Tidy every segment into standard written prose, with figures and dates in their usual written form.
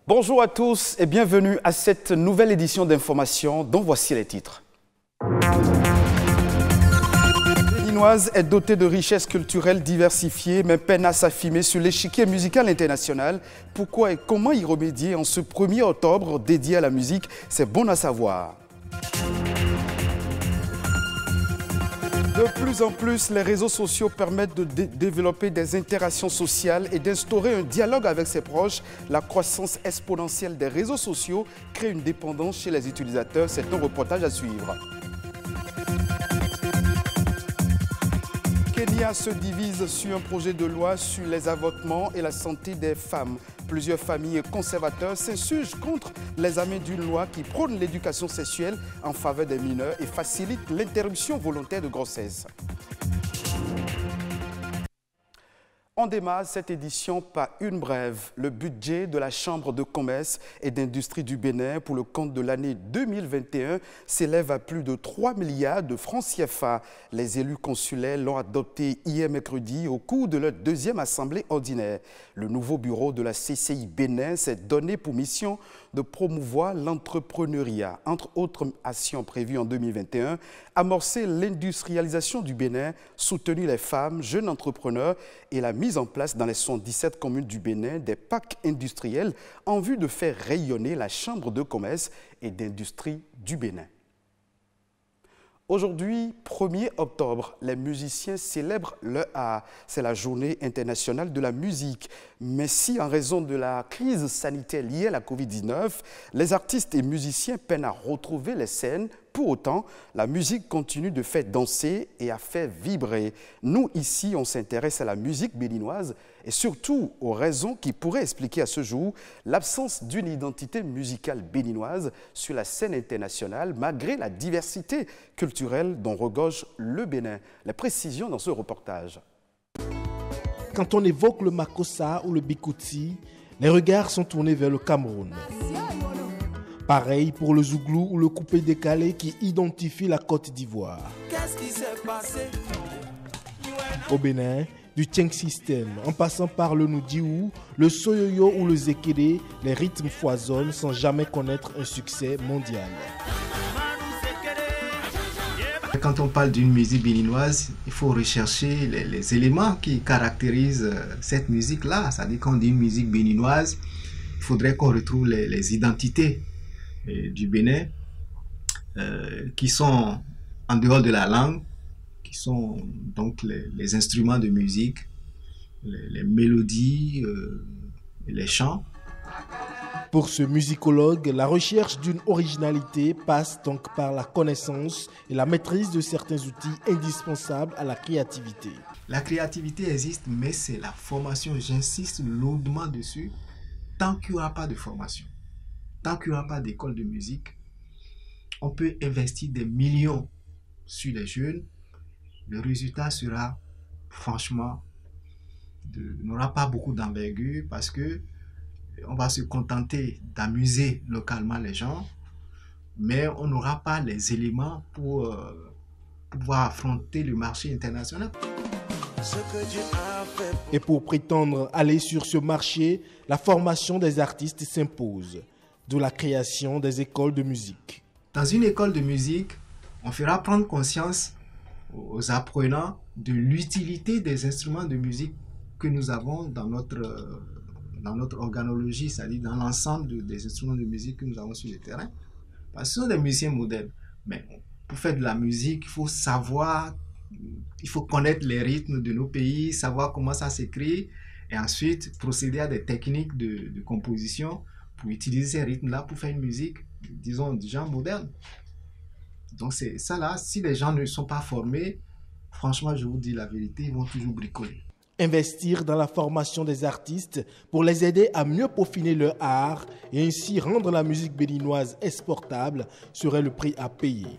Bonjour à tous et bienvenue à cette nouvelle édition d'Information dont voici les titres. La béninoise est dotée de richesses culturelles diversifiées mais peine à s'affirmer sur l'échiquier musical international. Pourquoi et comment y remédier en ce 1er octobre dédié à la musique, c'est bon à savoir. De plus en plus, les réseaux sociaux permettent de développer des interactions sociales et d'instaurer un dialogue avec ses proches. La croissance exponentielle des réseaux sociaux crée une dépendance chez les utilisateurs. C'est un reportage à suivre. Kenya se divise sur un projet de loi sur les avortements et la santé des femmes. Plusieurs familles conservateurs s'insurgent contre l'examen d'une loi qui prône l'éducation sexuelle en faveur des mineurs et facilite l'interruption volontaire de grossesse. On démarre cette édition par une brève. Le budget de la Chambre de commerce et d'industrie du Bénin pour le compte de l'année 2021 s'élève à plus de 3 milliards de francs CFA. Les élus consulaires l'ont adopté hier mercredi au cours de leur deuxième assemblée ordinaire. Le nouveau bureau de la CCI Bénin s'est donné pour mission de promouvoir l'entrepreneuriat. Entre autres actions prévues en 2021, amorcer l'industrialisation du Bénin, soutenir les femmes, jeunes entrepreneurs et la mise en place dans les 77 communes du Bénin des parcs industriels en vue de faire rayonner la Chambre de commerce et d'industrie du Bénin. Aujourd'hui, 1er octobre, les musiciens célèbrent leur art. C'est la journée internationale de la musique. Mais si, en raison de la crise sanitaire liée à la Covid-19, les artistes et musiciens peinent à retrouver les scènes, pour autant, la musique continue de faire danser et à faire vibrer. Nous, ici, on s'intéresse à la musique béninoise et surtout aux raisons qui pourraient expliquer à ce jour l'absence d'une identité musicale béninoise sur la scène internationale malgré la diversité culturelle dont regorge le Bénin. Les précisions dans ce reportage. Quand on évoque le Makossa ou le Bikouti, les regards sont tournés vers le Cameroun. Pareil pour le Zouglou ou le coupé décalé qui identifie la Côte d'Ivoire. Au Bénin, du Tcheng System, en passant par le Noudiou, le Soyoyo ou le Zekede, les rythmes foisonnent sans jamais connaître un succès mondial. Quand on parle d'une musique béninoise, il faut rechercher les éléments qui caractérisent cette musique-là. C'est-à-dire qu'on dit une musique béninoise, il faudrait qu'on retrouve les identités du Bénin qui sont en dehors de la langue, qui sont donc les instruments de musique, les mélodies, les chants. Pour ce musicologue, la recherche d'une originalité passe donc par la connaissance et la maîtrise de certains outils indispensables à la créativité. La créativité existe, mais c'est la formation, j'insiste lourdement dessus, tant qu'il n'y aura pas de formation. Tant qu'il n'y aura pas d'école de musique, on peut investir des millions sur les jeunes. Le résultat sera, franchement, n'aura pas beaucoup d'envergure parce que on va se contenter d'amuser localement les gens, mais on n'aura pas les éléments pour pouvoir affronter le marché international. Et pour prétendre aller sur ce marché, la formation des artistes s'impose. De la création des écoles de musique. Dans une école de musique, on fera prendre conscience aux apprenants de l'utilité des instruments de musique que nous avons dans notre organologie, c'est-à-dire dans l'ensemble des instruments de musique que nous avons sur le terrain. Parce que ce sont des musiciens modernes. Mais pour faire de la musique, il faut savoir, il faut connaître les rythmes de nos pays, savoir comment ça s'écrit, et ensuite procéder à des techniques de composition pour utiliser ces rythmes-là pour faire une musique, disons, du genre moderne. Donc c'est ça là, si les gens ne sont pas formés, franchement, je vous dis la vérité, ils vont toujours bricoler. Investir dans la formation des artistes pour les aider à mieux peaufiner leur art et ainsi rendre la musique béninoise exportable serait le prix à payer.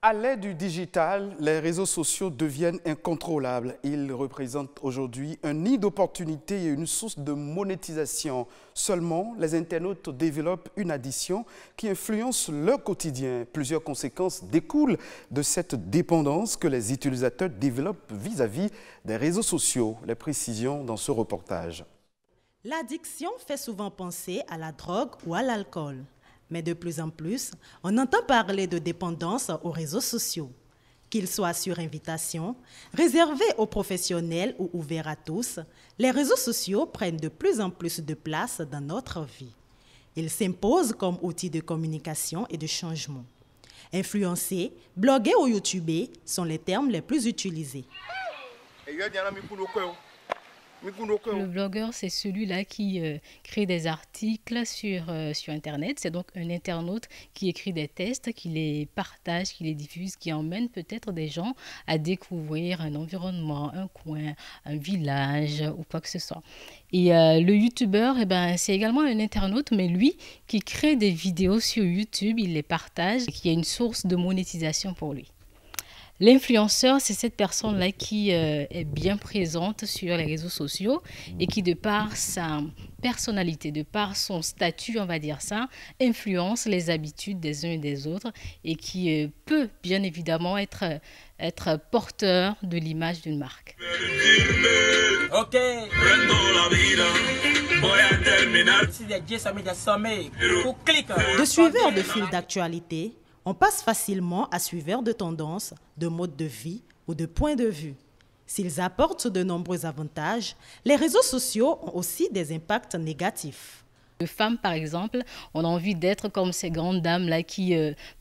À l'aide du digital, les réseaux sociaux deviennent incontrôlables. Ils représentent aujourd'hui un nid d'opportunités et une source de monétisation. Seulement, les internautes développent une addiction qui influence leur quotidien. Plusieurs conséquences découlent de cette dépendance que les utilisateurs développent vis-à-vis des réseaux sociaux. Les précisions dans ce reportage. L'addiction fait souvent penser à la drogue ou à l'alcool. Mais de plus en plus, on entend parler de dépendance aux réseaux sociaux. Qu'ils soient sur invitation, réservés aux professionnels ou ouverts à tous, les réseaux sociaux prennent de plus en plus de place dans notre vie. Ils s'imposent comme outil de communication et de changement. Influencer, bloguer ou youtuber sont les termes les plus utilisés. Le blogueur, c'est celui-là qui crée des articles sur Internet. C'est donc un internaute qui écrit des textes, qui les partage, qui les diffuse, qui emmène peut-être des gens à découvrir un environnement, un coin, un village ou quoi que ce soit. Et le youtubeur, c'est également un internaute, mais lui qui crée des vidéos sur YouTube, il les partage, qui est une source de monétisation pour lui. L'influenceur, c'est cette personne-là qui est bien présente sur les réseaux sociaux et qui, de par sa personnalité, de par son statut, on va dire ça, influence les habitudes des uns et des autres et qui peut bien évidemment être porteur de l'image d'une marque. De suiveurs de fil d'actualité, on passe facilement à suiveurs de tendances, de mode de vie ou de point de vue. S'ils apportent de nombreux avantages, les réseaux sociaux ont aussi des impacts négatifs. Les femmes, par exemple, on a envie d'être comme ces grandes dames-là qui,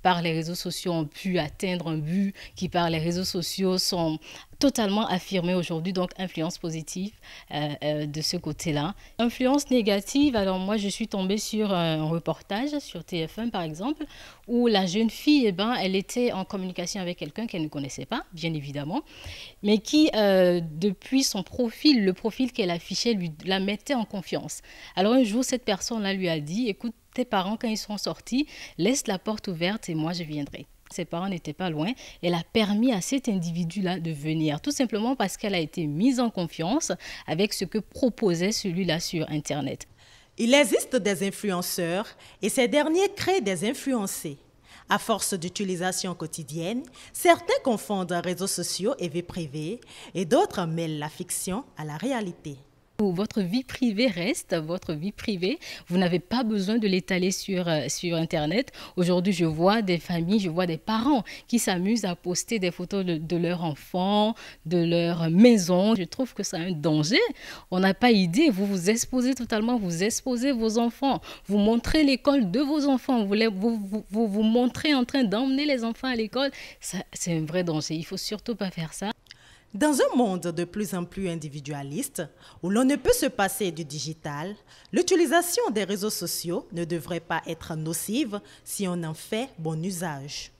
par les réseaux sociaux, ont pu atteindre un but, qui, par les réseaux sociaux, sont totalement affirmées aujourd'hui, donc influence positive de ce côté-là. Influence négative, alors moi, je suis tombée sur un reportage sur TF1, par exemple, où la jeune fille, elle était en communication avec quelqu'un qu'elle ne connaissait pas, bien évidemment, mais qui, depuis son profil, le profil qu'elle affichait, la mettait en confiance. Alors un jour, cette personne-là lui a dit, écoute, tes parents, quand ils sont sortis, laisse la porte ouverte et moi, je viendrai. Ses parents n'étaient pas loin. Elle a permis à cet individu-là de venir, tout simplement parce qu'elle a été mise en confiance avec ce que proposait celui-là sur Internet. Il existe des influenceurs et ces derniers créent des influencés. À force d'utilisation quotidienne, certains confondent réseaux sociaux et vie privée et d'autres mêlent la fiction à la réalité. Votre vie privée reste votre vie privée. Vous n'avez pas besoin de l'étaler sur Internet. Aujourd'hui, je vois des familles, je vois des parents qui s'amusent à poster des photos de leurs enfants, de leur maison. Je trouve que c'est un danger. On n'a pas idée. Vous vous exposez totalement, vous exposez vos enfants. Vous montrez l'école de vos enfants. Vous montrez en train d'emmener les enfants à l'école. C'est un vrai danger. Il ne faut surtout pas faire ça. Dans un monde de plus en plus individualiste, où l'on ne peut se passer du digital, l'utilisation des réseaux sociaux ne devrait pas être nocive si on en fait bon usage.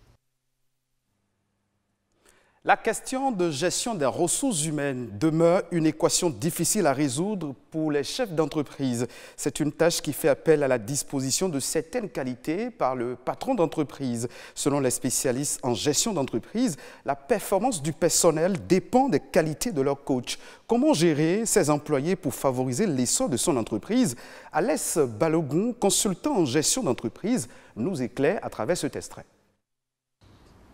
La question de gestion des ressources humaines demeure une équation difficile à résoudre pour les chefs d'entreprise. C'est une tâche qui fait appel à la disposition de certaines qualités par le patron d'entreprise. Selon les spécialistes en gestion d'entreprise, la performance du personnel dépend des qualités de leur coach. Comment gérer ses employés pour favoriser l'essor de son entreprise? Alès Balogun, consultant en gestion d'entreprise, nous éclaire à travers cet extrait.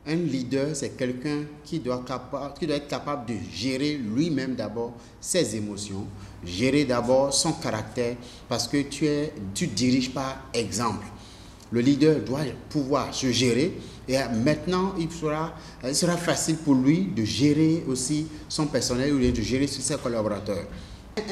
Un leader, c'est quelqu'un qui doit être capable de gérer lui-même d'abord ses émotions, gérer d'abord son caractère, parce que tu diriges par exemple. Le leader doit pouvoir se gérer et maintenant il sera facile pour lui de gérer aussi son personnel ou de gérer ses collaborateurs.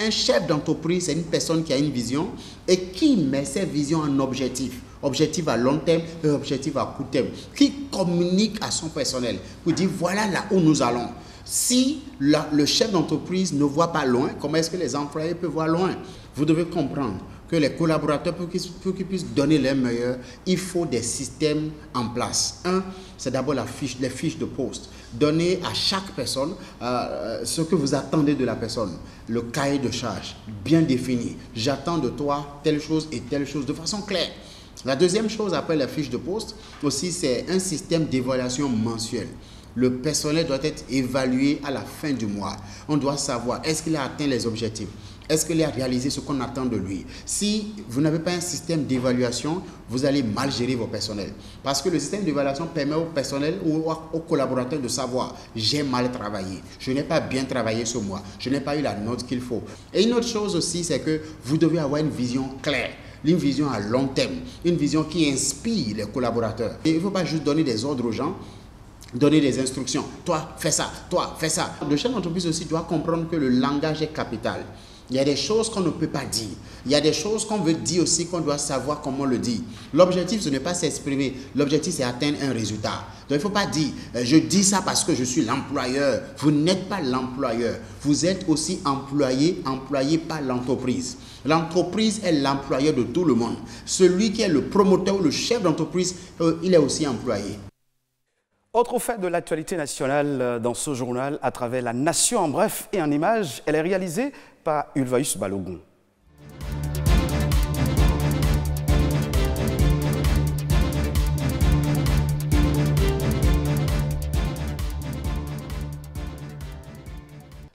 Un chef d'entreprise, c'est une personne qui a une vision et qui met ses visions en objectif. Objectif à long terme et objectif à court terme. Qui communique à son personnel pour dire voilà là où nous allons. Si le chef d'entreprise ne voit pas loin, comment est-ce que les employés peuvent voir loin? Vous devez comprendre que les collaborateurs, pour qu'ils puissent donner leur meilleur, il faut des systèmes en place. Un, c'est d'abord les fiches de poste. Donnez à chaque personne ce que vous attendez de la personne. Le cahier de charge bien défini. J'attends de toi telle chose et telle chose de façon claire. La deuxième chose après la fiche de poste aussi, c'est un système d'évaluation mensuelle. Le personnel doit être évalué à la fin du mois. On doit savoir est-ce qu'il a atteint les objectifs. Est-ce qu'il a réalisé ce qu'on attend de lui? Si vous n'avez pas un système d'évaluation, vous allez mal gérer vos personnels. Parce que le système d'évaluation permet au personnel ou aux collaborateurs de savoir « j'ai mal travaillé, je n'ai pas bien travaillé ce mois, je n'ai pas eu la note qu'il faut ». Et une autre chose aussi, c'est que vous devez avoir une vision claire. Une vision à long terme, une vision qui inspire les collaborateurs. Et il ne faut pas juste donner des ordres aux gens, donner des instructions. Toi, fais ça, toi, fais ça. Le chef d'entreprise aussi doit comprendre que le langage est capital. Il y a des choses qu'on ne peut pas dire. Il y a des choses qu'on veut dire aussi qu'on doit savoir comment le dire. L'objectif, ce n'est pas s'exprimer. L'objectif, c'est atteindre un résultat. Donc, il ne faut pas dire « je dis ça parce que je suis l'employeur ». Vous n'êtes pas l'employeur. Vous êtes aussi employé par l'entreprise. L'entreprise est l'employeur de tout le monde. Celui qui est le promoteur ou le chef d'entreprise, il est aussi employé. Autre fait de l'actualité nationale dans ce journal, à travers la nation en bref et en images, elle est réalisée par Ulvaeus Balogun.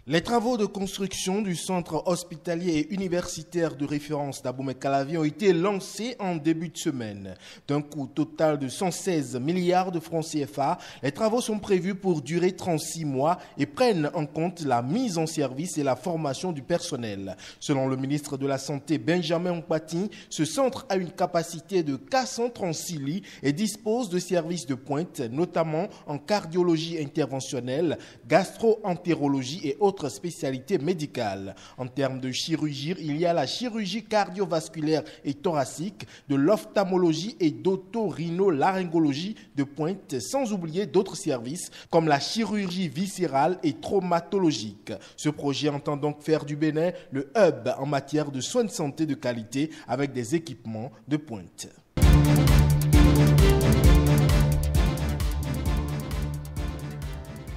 Les travaux de construction du centre hospitalier et universitaire de référence d'Abomey-Calavi ont été lancés en début de semaine. D'un coût total de 116 milliards de francs CFA, les travaux sont prévus pour durer 36 mois et prennent en compte la mise en service et la formation du personnel. Selon le ministre de la Santé Benjamin Nkpati, ce centre a une capacité de 436 lits et dispose de services de pointe, notamment en cardiologie interventionnelle, gastro-entérologie et autres spécialités médicales. En termes de chirurgie, il y a la chirurgie cardiovasculaire et thoracique, de l'ophtalmologie et d'autorhinolaryngologie de pointe, sans oublier d'autres services comme la chirurgie viscérale et traumatologique. Ce projet entend donc faire du Bénin le hub en matière de soins de santé de qualité avec des équipements de pointe.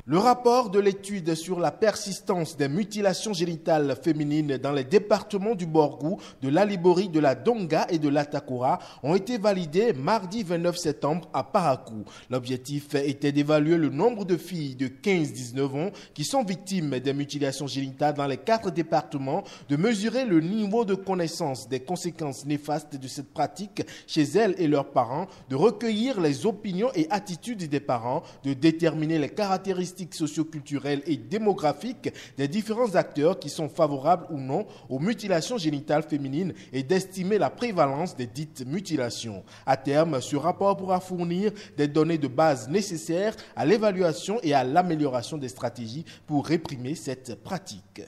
Le rapport de l'étude sur la persistance des mutilations génitales féminines dans les départements du Borgou, de l'Alibori, de la Donga et de l'Atakura ont été validés mardi 29 septembre à Parakou. L'objectif était d'évaluer le nombre de filles de 15-19 ans qui sont victimes des mutilations génitales dans les 4 départements, de mesurer le niveau de connaissance des conséquences néfastes de cette pratique chez elles et leurs parents, de recueillir les opinions et attitudes des parents, de déterminer les caractéristiques socioculturelles et démographiques des différents acteurs qui sont favorables ou non aux mutilations génitales féminines et d'estimer la prévalence des dites mutilations. À terme, ce rapport pourra fournir des données de base nécessaires à l'évaluation et à l'amélioration des stratégies pour réprimer cette pratique.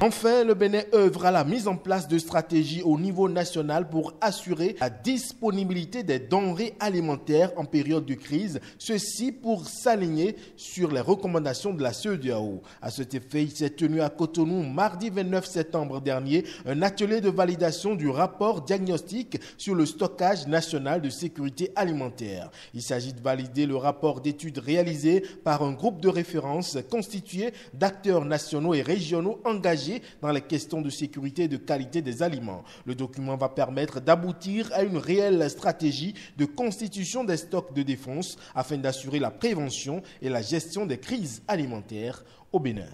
Enfin, le Bénin œuvre à la mise en place de stratégies au niveau national pour assurer la disponibilité des denrées alimentaires en période de crise, ceci pour s'aligner sur les recommandations de la CEDEAO. À cet effet, il s'est tenu à Cotonou mardi 29 septembre dernier un atelier de validation du rapport diagnostic sur le stockage national de sécurité alimentaire. Il s'agit de valider le rapport d'études réalisé par un groupe de référence constitué d'acteurs nationaux et régionaux engagés dans les questions de sécurité et de qualité des aliments. Le document va permettre d'aboutir à une réelle stratégie de constitution des stocks de défense afin d'assurer la prévention et la gestion des crises alimentaires au Bénin.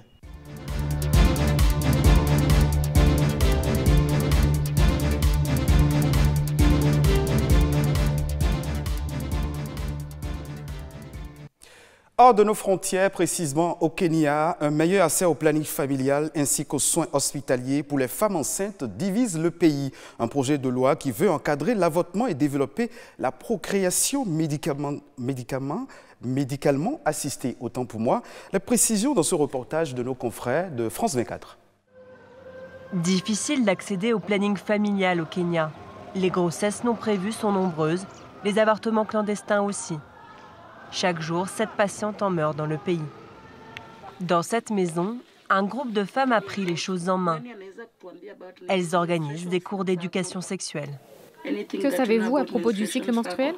Hors de nos frontières, précisément au Kenya, un meilleur accès au planning familial ainsi qu'aux soins hospitaliers pour les femmes enceintes divise le pays. Un projet de loi qui veut encadrer l'avortement et développer la procréation médicalement assistée. Autant pour moi, les précisions dans ce reportage de nos confrères de France 24. Difficile d'accéder au planning familial au Kenya. Les grossesses non prévues sont nombreuses, les avortements clandestins aussi. Chaque jour, 7 patientes en meurent dans le pays. Dans cette maison, un groupe de femmes a pris les choses en main. Elles organisent des cours d'éducation sexuelle. Que savez-vous à propos du cycle menstruel?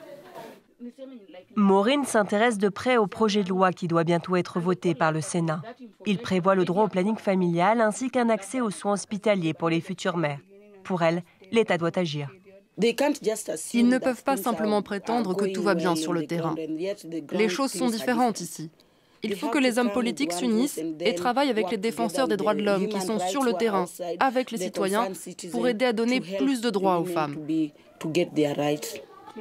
Maureen s'intéresse de près au projet de loi qui doit bientôt être voté par le Sénat. Il prévoit le droit au planning familial ainsi qu'un accès aux soins hospitaliers pour les futures mères. Pour elle, l'État doit agir. Ils ne peuvent pas simplement prétendre que tout va bien sur le terrain. Les choses sont différentes ici. Il faut que les hommes politiques s'unissent et travaillent avec les défenseurs des droits de l'homme qui sont sur le terrain, avec les citoyens, pour aider à donner plus de droits aux femmes.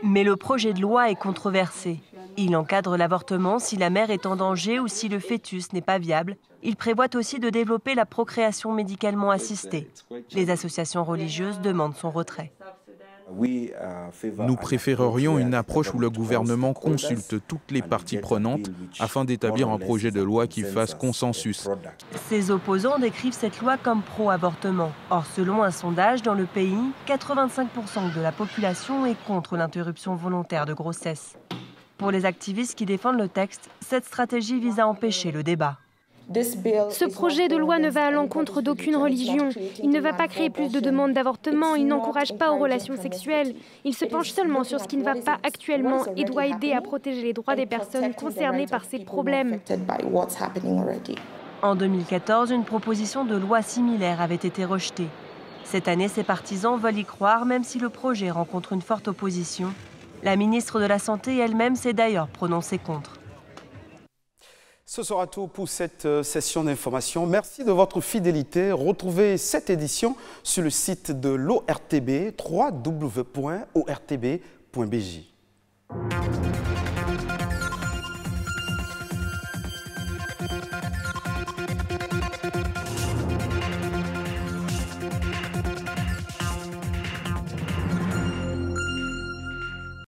Mais le projet de loi est controversé. Il encadre l'avortement si la mère est en danger ou si le fœtus n'est pas viable. Il prévoit aussi de développer la procréation médicalement assistée. Les associations religieuses demandent son retrait. Nous préférerions une approche où le gouvernement consulte toutes les parties prenantes afin d'établir un projet de loi qui fasse consensus. Ses opposants décrivent cette loi comme pro-avortement. Or, selon un sondage dans le pays, 85% de la population est contre l'interruption volontaire de grossesse. Pour les activistes qui défendent le texte, cette stratégie vise à empêcher le débat. Ce projet de loi ne va à l'encontre d'aucune religion. Il ne va pas créer plus de demandes d'avortement, il n'encourage pas aux relations sexuelles. Il se penche seulement sur ce qui ne va pas actuellement et doit aider à protéger les droits des personnes concernées par ces problèmes. En 2014, une proposition de loi similaire avait été rejetée. Cette année, ses partisans veulent y croire, même si le projet rencontre une forte opposition. La ministre de la Santé elle-même s'est d'ailleurs prononcée contre. Ce sera tout pour cette session d'information. Merci de votre fidélité. Retrouvez cette édition sur le site de l'ORTB, www.ortb.bj.